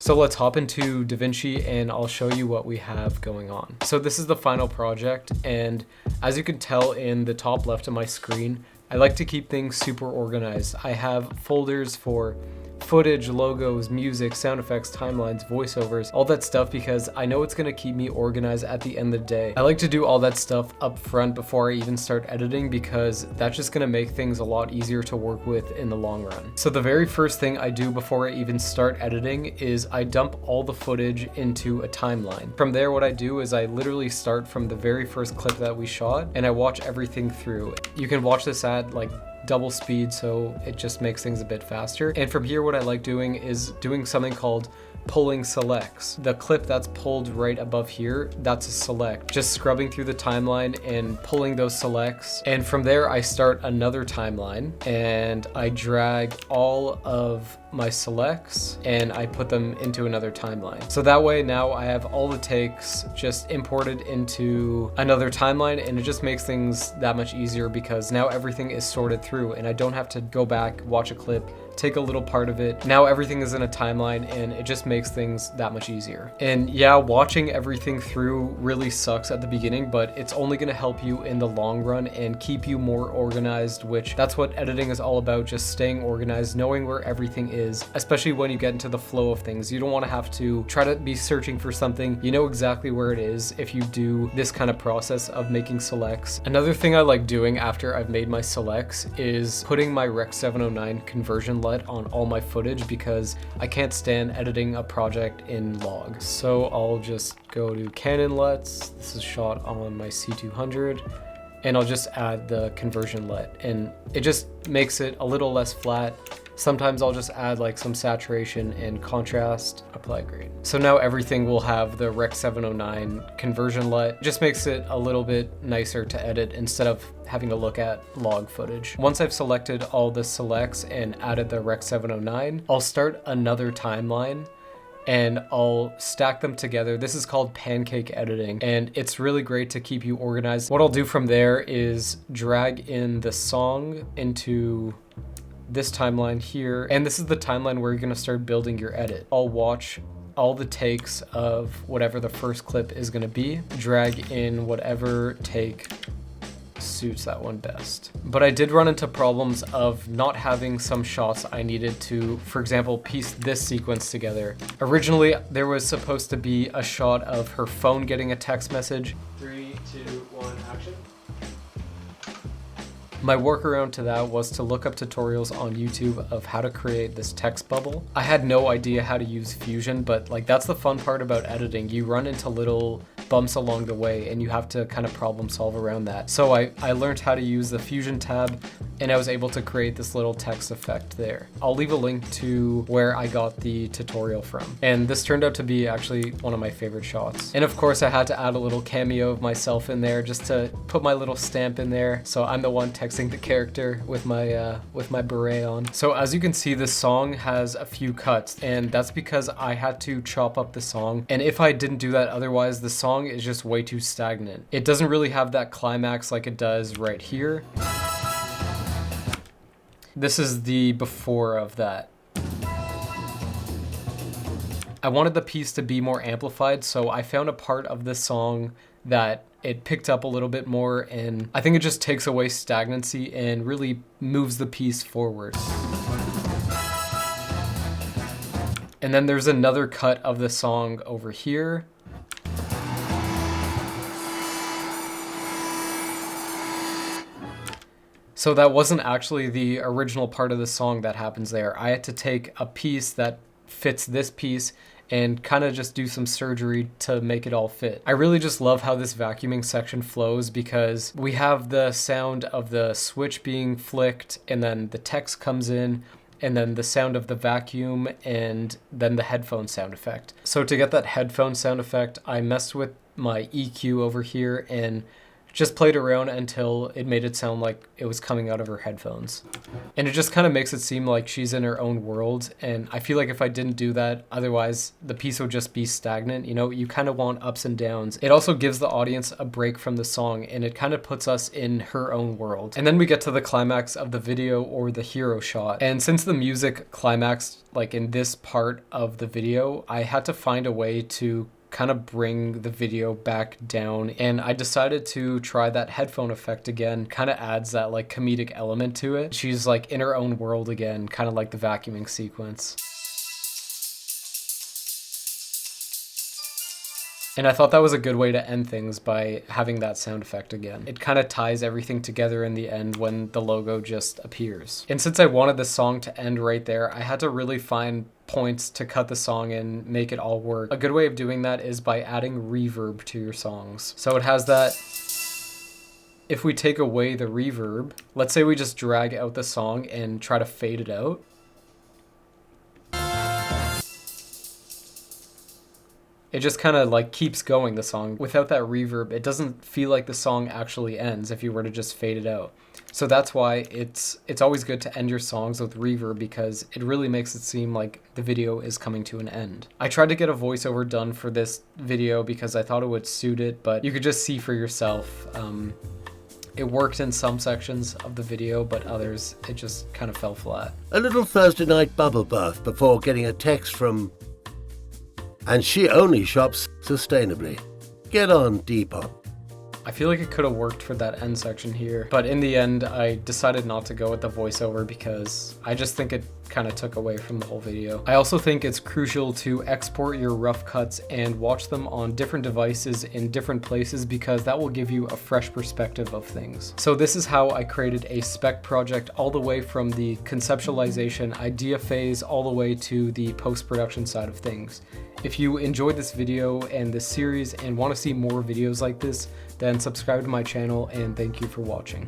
So let's hop into DaVinci and I'll show you what we have going on. So this is the final project, and as you can tell in the top left of my screen, I like to keep things super organized. I have folders for footage, logos, music, sound effects, timelines, voiceovers, all that stuff, because I know it's gonna keep me organized at the end of the day. I like to do all that stuff up front before I even start editing, because that's just gonna make things a lot easier to work with in the long run. So the very first thing I do before I even start editing is I dump all the footage into a timeline. From there, what I do is I literally start from the very first clip that we shot and I watch everything through. You can watch this at like double speed, so it just makes things a bit faster. And from here, what I like doing is doing something called pulling selects. The clip that's pulled right above here, that's a select. Just scrubbing through the timeline and pulling those selects. And from there, I start another timeline and I drag all of my selects and I put them into another timeline. So that way now I have all the takes just imported into another timeline, and it just makes things that much easier because now everything is sorted through and I don't have to go back, watch a clip, take a little part of it. Now everything is in a timeline and it just makes things that much easier. And yeah, watching everything through really sucks at the beginning, but it's only gonna help you in the long run and keep you more organized, which that's what editing is all about, just staying organized, knowing where everything is, especially when you get into the flow of things. You don't wanna have to try to be searching for something. You know exactly where it is if you do this kind of process of making selects. Another thing I like doing after I've made my selects is putting my Rec709 conversion LUT on all my footage, because I can't stand editing a project in log. So I'll just go to Canon LUTs. This is shot on my C200, and I'll just add the conversion LUT, and it just makes it a little less flat. Sometimes I'll just add like some saturation and contrast, apply grade. So now everything will have the Rec709 conversion LUT. Just makes it a little bit nicer to edit instead of having to look at log footage. Once I've selected all the selects and added the Rec709, I'll start another timeline and I'll stack them together. This is called Pancake Editing, and it's really great to keep you organized. What I'll do from there is drag in the song into this timeline here, and this is the timeline where you're gonna start building your edit. I'll watch all the takes of whatever the first clip is gonna be, drag in whatever take suits that one best. But I did run into problems of not having some shots I needed to, for example, piece this sequence together. Originally, there was supposed to be a shot of her phone getting a text message. 3, 2, 1, action. My workaround to that was to look up tutorials on YouTube of how to create this text bubble. I had no idea how to use Fusion, but like that's the fun part about editing. You run into little bumps along the way and you have to kind of problem solve around that. So I learned how to use the Fusion tab, and I was able to create this little text effect there. I'll leave a link to where I got the tutorial from. And this turned out to be actually one of my favorite shots. And of course I had to add a little cameo of myself in there just to put my little stamp in there. So I'm the one texting the character with my beret on. So as you can see, this song has a few cuts, and that's because I had to chop up the song. And if I didn't do that otherwise, the song is just way too stagnant. It doesn't really have that climax like it does right here. This is the before of that. I wanted the piece to be more amplified, so I found a part of this song that it picked up a little bit more, and I think it just takes away stagnancy and really moves the piece forward. And then there's another cut of the song over here. So that wasn't actually the original part of the song that happens there. I had to take a piece that fits this piece and kind of just do some surgery to make it all fit. I really just love how this vacuuming section flows, because we have the sound of the switch being flicked, and then the text comes in, and then the sound of the vacuum, and then the headphone sound effect. So to get that headphone sound effect, I messed with my EQ over here and Just played around until it made it sound like it was coming out of her headphones. And it just kind of makes it seem like she's in her own world. And I feel like if I didn't do that, otherwise the piece would just be stagnant. You know, you kind of want ups and downs. It also gives the audience a break from the song, and it kind of puts us in her own world. And then we get to the climax of the video, or the hero shot. And since the music climaxed like in this part of the video, I had to find a way to kind of bring the video back down, and I decided to try that headphone effect again. Kind of adds that like comedic element to it. She's like in her own world again, kind of like the vacuuming sequence. And I thought that was a good way to end things, by having that sound effect again. It kind of ties everything together in the end when the logo just appears. And since I wanted the song to end right there, I had to really find points to cut the song and make it all work. A good way of doing that is by adding reverb to your songs. So it has that. If we take away the reverb, let's say we just drag out the song and try to fade it out. It just kind of like keeps going, the song. Without that reverb, it doesn't feel like the song actually ends if you were to just fade it out. So that's why it's always good to end your songs with reverb, because it really makes it seem like the video is coming to an end. I tried to get a voiceover done for this video because I thought it would suit it, but you could just see for yourself. It worked in some sections of the video, but others, it just kind of fell flat. A little Thursday night bubble bath before getting a text from... And she only shops sustainably. Get on, Depop. I feel like it could have worked for that end section here, but in the end, I decided not to go with the voiceover because I just think it kind of took away from the whole video. I also think it's crucial to export your rough cuts and watch them on different devices in different places, because that will give you a fresh perspective of things. So this is how I created a spec project, all the way from the conceptualization idea phase all the way to the post-production side of things. If you enjoyed this video and this series and want to see more videos like this, then subscribe to my channel, and thank you for watching.